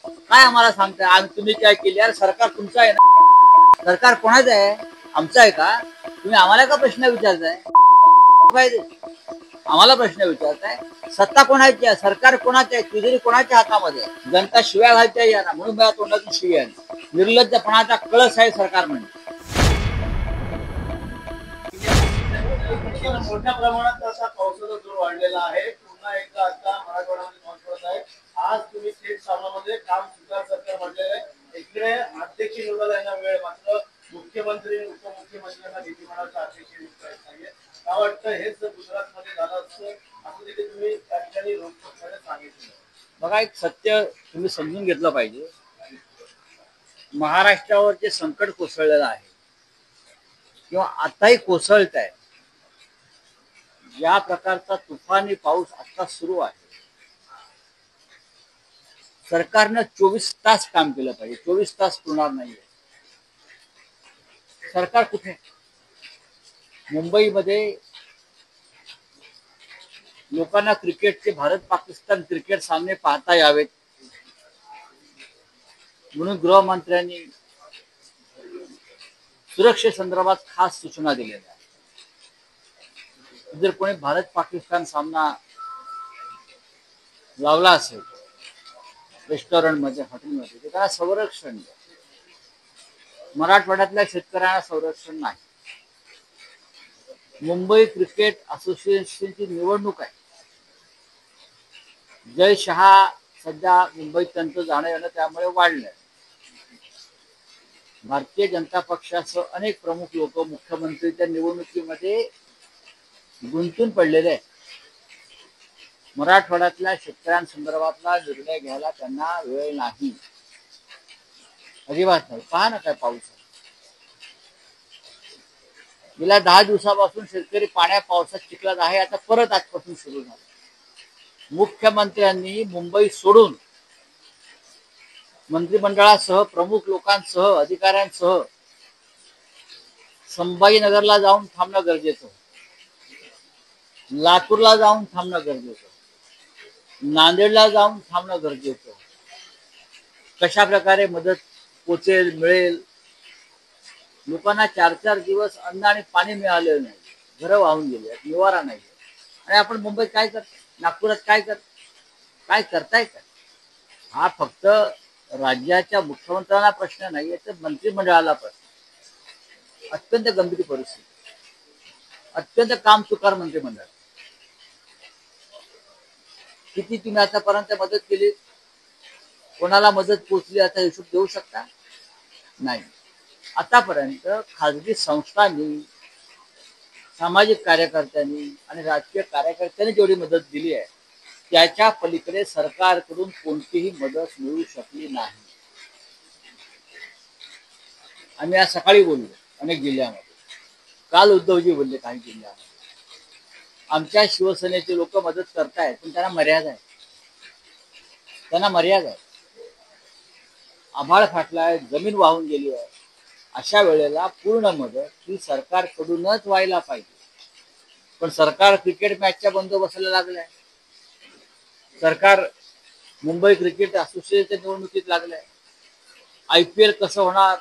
काय आम्हाला सांगताय आम्ही तुम्ही काय केले? यार सरकार तुमचं आहे ना, सरकार कोणाचं आहे? आमचं आहे का? तुम्ही आम्हाला का प्रश्न विचारताय? आम्हाला प्रश्न विचारताय? सत्ता कोणाची आहे? सरकार कोणाचे आहे? तिजोरी कोणाच्या हातामध्ये? जनता शिव्या घालते या ना, म्हणून मला तोंडातून शिव्या निर्लज्जपणाचा कळस आहे सरकार म्हणजे. मोठ्या प्रमाणात असा पावसाचा जोर वाढलेला आहे. पुन्हा एकदा आता मराठवाड्यामध्ये पाऊस पडत आहे. आज तुम्ही थेट सामनामध्ये काम सुधार सरकार म्हटलेलं आहे. इकडे अध्यक्ष निवडायला येणार वेळ, मात्र मुख्यमंत्री उपमुख्यमंत्र्यांना विधिमंडळाचा अध्यक्ष निवडता येत नाहीये. काय वाटतं हेच जर गुजरातमध्ये झालं असतं असं देखील तुम्ही त्या ठिकाणी रोखठोकपणे सांगितलं. बघा, एक सत्य तुम्ही समजून घेतलं पाहिजे. महाराष्ट्रावर जे संकट कोसळलेलं आहे किंवा आताही कोसळत आहे, या प्रकारचा तुफानी पाऊस आता सुरू आहे. सरकारनं 24 तास काम केलं पाहिजे. 24 तास पुरणार नाहीये. सरकार कुठे? मुंबईमध्ये लोकांना क्रिकेटचे भारत पाकिस्तान क्रिकेट सामने पाहता यावेत म्हणून गृहमंत्र्यांनी सुरक्षेसंदर्भात खास सूचना दिलेल्या आहेत. जर कोणी भारत पाकिस्तान सामना लावला असेल रेस्टॉरंटमध्ये, हॉटेलमध्ये, तर त्याला संरक्षण द्या. मराठवाड्यातल्या शेतकऱ्यांना संरक्षण नाही. मुंबई क्रिकेट असोसिएशनची निवडणूक आहे. जय शहा सध्या मुंबईत त्यांचं जाणं येणं त्यामुळे वाढलंय. भारतीय जनता पक्षासह अनेक प्रमुख लोक मुख्यमंत्रीच्या निवडणुकीमध्ये गुंतून पडलेले आहेत. मराठवाड्यातल्या शेतकऱ्यांसंदर्भातला निर्णय घ्यायला त्यांना वेळ नाही, अजिबात नाही. पहा ना काय पाऊस आहे. गेल्या 10 दिवसापासून शेतकरी पावसात चिखलात आहे. आता परत आजपासून सुरू झालं. मुख्यमंत्र्यांनी मुंबई सोडून मंत्रिमंडळासह प्रमुख लोकांसह अधिकाऱ्यांसह संभाजीनगरला जाऊन थांबणं गरजेचं, लातूरला जाऊन थांबणं गरजेचं, नांदेडला जाऊन थांबणं गरजेचं. कशा प्रकारे मदत पोचेल, मिळेल? लोकांना 4-4 दिवस अन्न आणि पाणी मिळालेलं नाही. घरं वाहून गेले, निवारा नाही. आणि आपण मुंबईत काय करतो? नागपुरात काय करताय का? हा फक्त राज्याच्या मुख्यमंत्र्यांना प्रश्न नाही, तर मंत्रिमंडळाला प्रश्न. अत्यंत गंभीर परिस्थिती, अत्यंत कामचुकार मंत्रिमंडळ. किती तुम्ही आतापर्यंत मदत केली? कोणाला मदत पोचली आता हिशोब देऊ शकता? नाही. आतापर्यंत खाजगी संस्थांनी, सामाजिक कार्यकर्त्यांनी आणि राजकीय कार्यकर्त्यांनी जेवढी मदत दिली आहे त्याच्या पलीकडे सरकारकडून कोणतीही मदत मिळू शकली नाही. आम्ही आज सकाळी बोललो अनेक जिल्ह्यामध्ये, काल उद्धवजी बोलले काही जिल्ह्यामध्ये. आमच्या शिवसेनेचे लोक मदत करतायत, पण त्यांना मर्यादा आहे. आभाळ फाटलाय, जमीन वाहून गेली आहे. अशा वेळेला पूर्ण मदत ही सरकारकडूनच व्हायला पाहिजे. पण सरकार क्रिकेट मॅचच्या बंदोबस्ताला लागलाय. सरकार मुंबई क्रिकेट असोसिएशनच्या निवडणुकीत लागलंय. IPL कसं होणार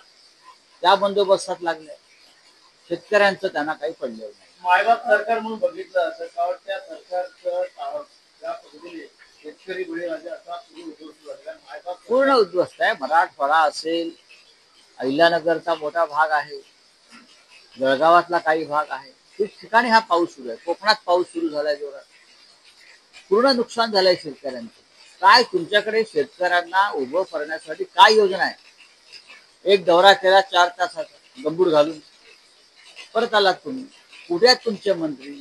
त्या बंदोबस्तात लागलंय. शेतकऱ्यांचं त्यांना काही पडलेलं नाही. मायबाप सरकार म्हणून बघितलं असं का त्या सरकारचं त्या पद्धतीने शेतकरी बळी असा पूर्ण उद्ध्वस्त आहे. मराठवाडा असेल, अहिल्यानगरचा मोठा भाग आहे, जळगावातला काही भाग आहे, खूप ठिकाणी हा पाऊस सुरू आहे. कोकणात पाऊस सुरू झालाय जोरात. पूर्ण नुकसान झालंय शेतकऱ्यांचं. काय तुमच्याकडे शेतकऱ्यांना उभं करण्यासाठी काय योजना आहे? एक दौरा केला 4 तासाचा गंबूड घालून, परत आलात तुम्ही. कुठे आहेत तुमचे मंत्री?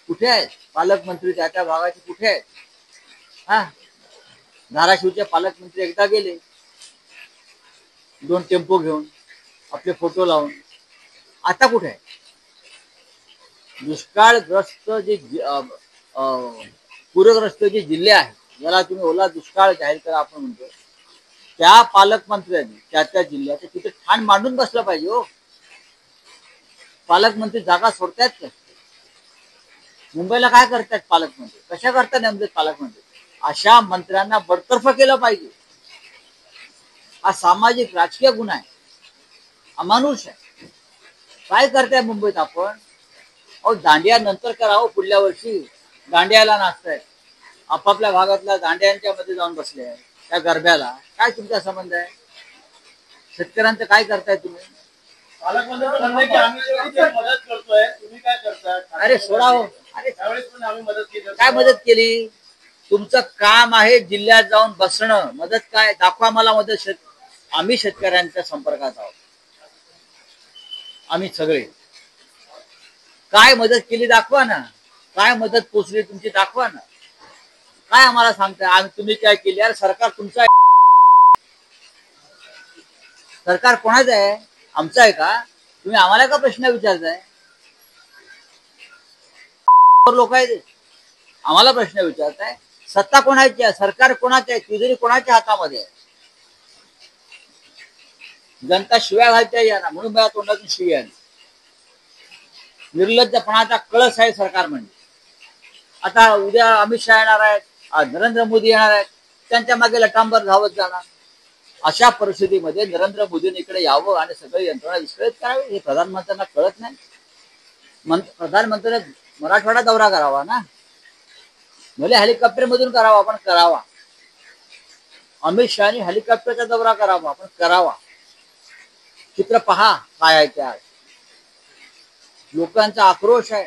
कुठे आहेत पालकमंत्री? त्या भागाचे कुठे आहेत? धाराशिवचे पालकमंत्री एकदा गेले 2 टेम्पो घेऊन, आपले फोटो लावून. आता कुठे आहे? दुष्काळग्रस्त जे पूरग्रस्त जे जिल्हे आहेत, ज्याला तुम्ही ओला दुष्काळ जाहीर करा आपण म्हणतो, त्या पालकमंत्र्यांनी त्या जिल्ह्यात तिथे ठाण मांडून बसलं पाहिजे. हो, पालकमंत्री जागा सोडतायत का? मुंबईला काय करतायत पालकमंत्री? कशा करतात नेमके पालकमंत्री? अशा मंत्र्यांना बडतर्फ केलं पाहिजे. हा सामाजिक राजकीय गुन्हा आहे, अमानुष आहे. काय करताय मुंबईत आपण? अहो दांडिया नंतर करावं, पुढल्या वर्षी दांडियाला नाचताय, आपापल्या भागातल्या दांड्यांच्या मध्ये जाऊन बसले आहे त्या गरब्याला. काय तुमचा संबंध आहे? शेतकऱ्यांचं काय करताय तुम्ही? पालकमंत्र्यांचं म्हणणं आहे की आम्ही जेवढी मदत करतोय, तुम्ही काय करताय? अरे सोडा हो. अरे त्यावेळेस पण आम्ही मदत केली. काय मदत केली? तुमचं काम आहे जिल्ह्यात जाऊन बसणं. मदत काय? दाखवा मला मदत. आम्ही शेतकऱ्यांच्या संपर्कात आहोत, आम्ही सगळे. काय मदत केली दाखवा ना. काय मदत पोचली तुमची दाखवा ना. काय आम्हाला सांगताय आम्ही तुम्ही काय केली? यार सरकार तुमचं आहे. सरकार कोणाचं आहे? आमचं आहे का? तुम्ही आम्हाला का प्रश्न विचारताय? लोक आहेत, आम्हाला प्रश्न विचारताय. सत्ता कोणाची आहे? सरकार कोणाचं आहे? तिजोरी कोणाच्या हातामध्ये आहे? जनता शिव्या घालते या ना, म्हणून मला तोंडातून शिव्या आली. निर्लज्जपणाचा कळस आहे सरकार म्हणजे. आता उद्या अमित शहा येणार आहेत, आज नरेंद्र मोदी येणार आहेत, त्यांच्या मागे लटांबर धावत जाणार. अशा परिस्थितीमध्ये नरेंद्र मोदींनी इकडे यावं आणि सगळे यंत्रणा विस्कळीत करावी हे प्रधानमंत्र्यांना कळत नाही. प्रधानमंत्र्यांनी मराठवाडा दौरा करावा ना, भले हेलिकॉप्टर मधून करावा पण करावा. अमित शहानी हेलिकॉप्टरचा दौरा करावा पण करावा. चित्र पहा काय आहे त्या. लोकांचा आक्रोश आहे.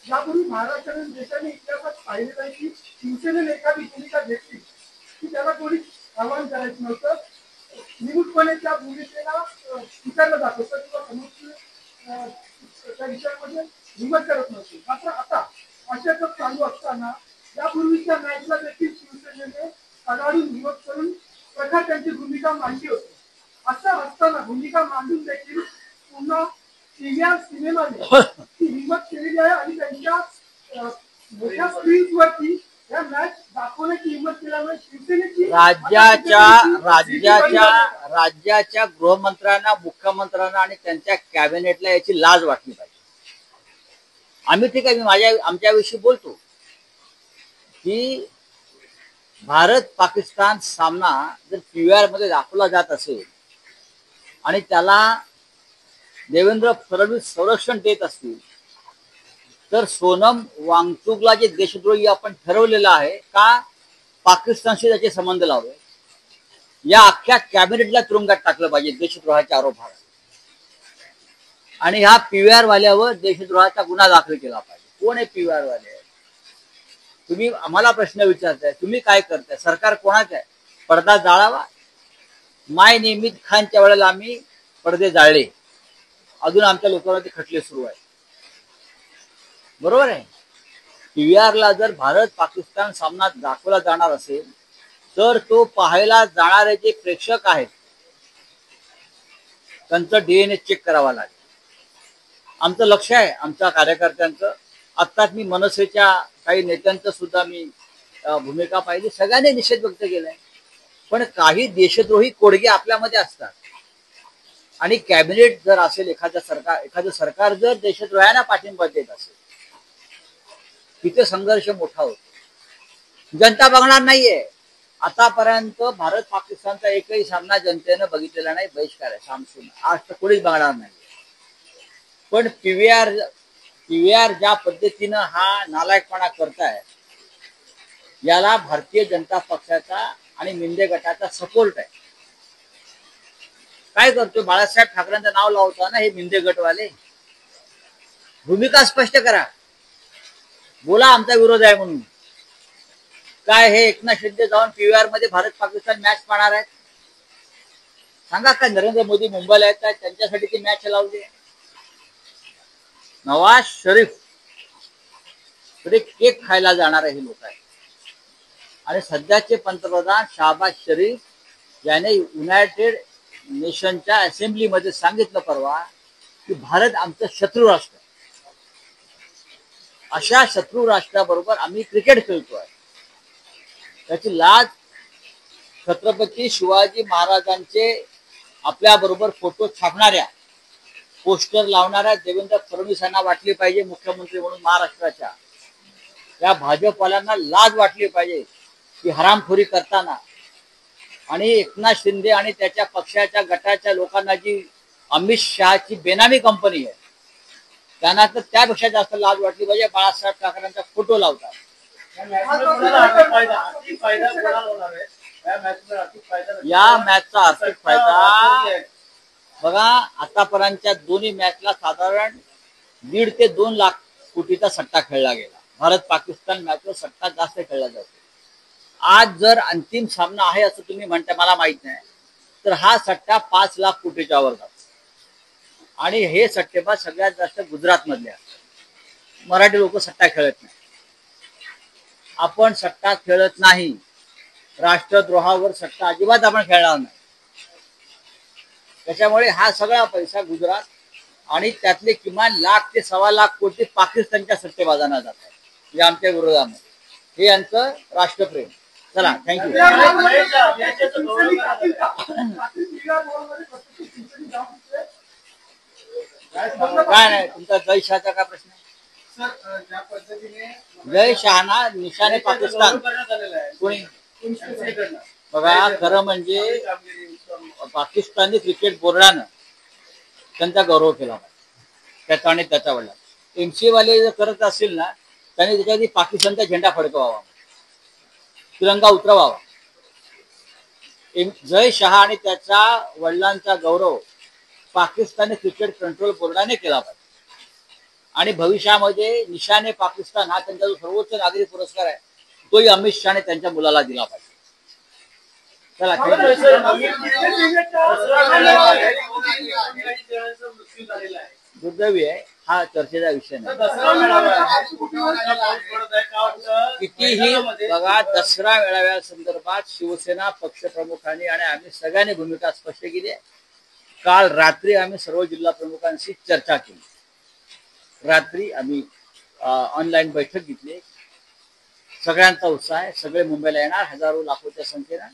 यापूर्वी महाराष्ट्राने देशाने इतिहासात पाहिलेला आहे की शिवसेनेने एखादी भूमिका घेतली की त्याला कोणी आव्हान करायचं नव्हतं. निमूटपणे त्या भूमिकेला स्वीकारलं जात होतं किंवा समोर त्या विषयामध्ये हिंमत करत नव्हती. मात्र आता अशाच चालू असताना यापूर्वीच्या मॅचला देखील शिवसेनेने आघाडून हिंमत करून प्रखर त्यांची भूमिका मांडली होती. असं असताना भूमिका मांडून देखील पुन्हा पीव्हीआर सिनेमाने ती हिंमत केलेली आहे आणि त्यांच्या मोठ्या स्क्रीन्सवरती या मॅच दाखवण्याची हिंमत केल्यामुळे शिवसेनेची राज्याच्या गृहमंत्र्यांना, मुख्यमंत्र्यांना आणि त्यांच्या कॅबिनेटला याची लाज वाटली पाहिजे. आम्ही ठीक आहे, मी आमच्याविषयी बोलतो की भारत पाकिस्तान सामना जर पीव्हीआर मध्ये दाखवला जात असेल आणि त्याला देवेंद्र फडणवीस संरक्षण देत असतील तर सोनम वांगचुकला जे देशद्रोही आपण ठरवलेलं आहे का पाकिस्तानशी त्याचे संबंध लावले, या अख्ख्या कॅबिनेटला तुरुंगात टाकलं पाहिजे देशद्रोहाच्या आरोपाला. आणि ह्या पीव्हीआर वाल्यावर देशद्रोहाचा गुन्हा दाखल केला पाहिजे. कोण आहे पीव्हीआर वाले? तुम्ही आम्हाला प्रश्न विचारताय, तुम्ही काय करताय? सरकार कोणाचं आहे? पडदा जाळावा. माय नियमित खानच्या वेळेला आम्ही पडदे जाळले, अजून आमच्या लोकांवरती खटले सुरू आहेत. बरोबर आहे. पीव्हीआरला जर भारत पाकिस्तान सामना दाखवला जाणार असेल तर तो पाहायला जाणारे जे प्रेक्षक आहेत त्यांचं डीएनए चेक करावा लागेल. आमचं लक्ष आहे, आमच्या कार्यकर्त्यांचं. आत्ताच मी मनसेच्या काही नेत्यांचं सुद्धा मी भूमिका पाहिली, सगळ्यांनी निषेध व्यक्त केलाय. पण काही देशद्रोही कोडगे आपल्यामध्ये असतात आणि कॅबिनेट जर असेल, एखादं सरकार जर देशद्रोह्यांना पाठिंबा देत असेल, तिथे संघर्ष मोठा होतो. जनता बघणार नाहीये. आतापर्यंत भारत पाकिस्तानचा एकही सामना जनतेनं बघितलेला नाही, बहिष्कार आहे सामसून. आज तर कोणीच बघणार नाही. पण पीव्हीआर ज्या पद्धतीनं हा नालायकपणा करताय, याला भारतीय जनता पक्षाचा आणि मिंदे गटाचा सपोर्ट आहे. काय करतो? बाळासाहेब ठाकरेंचं नाव लावताना हे मिंदे गटवाले. भूमिका स्पष्ट करा, बोला आमचा विरोध आहे म्हणून. काय हे एकनाथ शिंदे जाऊन पीव्हीआर मध्ये भारत पाकिस्तान मॅच पाहणार आहेत? सांगा. काय नरेंद्र मोदी मुंबईला येत आहेत, त्यांच्यासाठी ती मॅच लावली आहे? नवाज शरीफ कडे केक खायला जाणारे हे लोक आहेत. आणि सध्याचे पंतप्रधान शहबाज शरीफ याने युनायटेड नेशनच्या असेंब्लीमध्ये सांगितलं परवा की भारत आमचं शत्रू राष्ट्र. अशा शत्रू राष्ट्राबरोबर आम्ही क्रिकेट खेळतोय. त्याची लाज छत्रपती शिवाजी महाराजांचे आपल्या बरोबर फोटो छापणाऱ्या पोस्टर लावणाऱ्या देवेंद्र फडणवीसांना वाटली पाहिजे मुख्यमंत्री म्हणून महाराष्ट्राच्या. त्या भाजपवाल्यांना लाज वाटली पाहिजे की हरामखोरी करताना. आणि एकनाथ शिंदे आणि त्याच्या पक्षाच्या गटाच्या लोकांना जी अमित शहाची बेनामी कंपनी आहे त्यांना तर त्यापेक्षा जास्त लाज वाटली पाहिजे. बाळासाहेब ठाकरेंचा फोटो लावतात. या मॅचचा आर्थिक फायदा बघा, आतापर्यंतच्या दोन्ही मॅचला साधारण 1.5 ते 2 लाख कोटीचा सट्टा खेळला गेला. भारत पाकिस्तान मॅचवर सट्टा जास्त खेळला जातो. आज जर अंतिम सामना आहे असं तुम्ही म्हणता, मला माहित नाही, तर हा सट्टा 5 लाख कोटीच्या वर जातो. आणि हे सट्टेबाज सगळ्यात जास्त गुजरात मधले असतात. मराठी लोक सट्टा खेळत नाही. आपण सट्टा खेळत नाही. राष्ट्रद्रोहावर सट्टा अजिबात आपण खेळणार नाही. त्याच्यामुळे हा सगळा पैसा गुजरात आणि त्यातले किमान 1 लाख ते 1.25 लाख कोटी पाकिस्तानच्या सट्टेबाजांना जात आहे. हे आमच्या विरोधामध्ये. हे यांचं राष्ट्रप्रेम. चला, थँक्यू. काय नाही, तुमचा जय शहाचा काय प्रश्न आहे? जय शहाना निशाने पाकिस्तान कोणी बघा, खरं म्हणजे पाकिस्तानी क्रिकेट बोर्डानं त्यांचा गौरव केला पाहिजे. त्याचा आणि त्याचा वडला MC वाले जर करत असतील ना, त्यांनी त्याच्याआधी पाकिस्तानचा झेंडा फडकवावा, तिरंगा उतरवावा. जय शहा आणि त्याच्या वडिलांचा गौरव पाकिस्तानी क्रिकेट कंट्रोल बोर्डाने केला पाहिजे. आणि भविष्यामध्ये निशाने पाकिस्तान हा त्यांचा जो सर्वोच्च नागरी पुरस्कार आहे तोही अमित शहाने त्यांच्या मुलाला दिला पाहिजे. चला, दुर्दैवी आहे, हा चर्चेचा विषय नाही. कितीही बघा, दसरा मेळाव्या संदर्भात शिवसेना पक्षप्रमुखांनी आणि आम्ही सगळ्यांनी भूमिका स्पष्ट केली आहे. काल रात्री आम्ही सर्व जिल्हा प्रमुखांशी चर्चा केली. रात्री आम्ही ऑनलाईन बैठक घेतली. सगळ्यांचा उत्साह आहे. सगळे मुंबईला येणार हजारो लाखोच्या संख्येनं.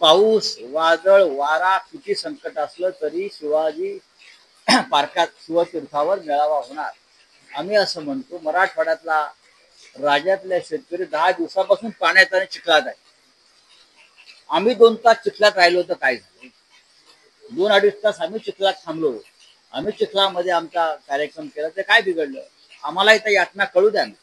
पाऊस, वादळ, वारा किती संकट असलं तरी शिवाजी पार्कात शिवतीर्थावर मेळावा होणार. आम्ही असं म्हणतो, मराठवाड्यातला राज्यातले शेतकरी 10 दिवसापासून पाण्यात आणि चिखलात आहे. आम्ही 2 तास चिखलात राहिलो तर काय झालं? 2-2.5 तास आम्ही चिखलात थांबलो. आम्ही चिखलामध्ये आमचा कार्यक्रम केला, ते काय बिघडलं? आम्हाला इथं यातना कळू द्या ना.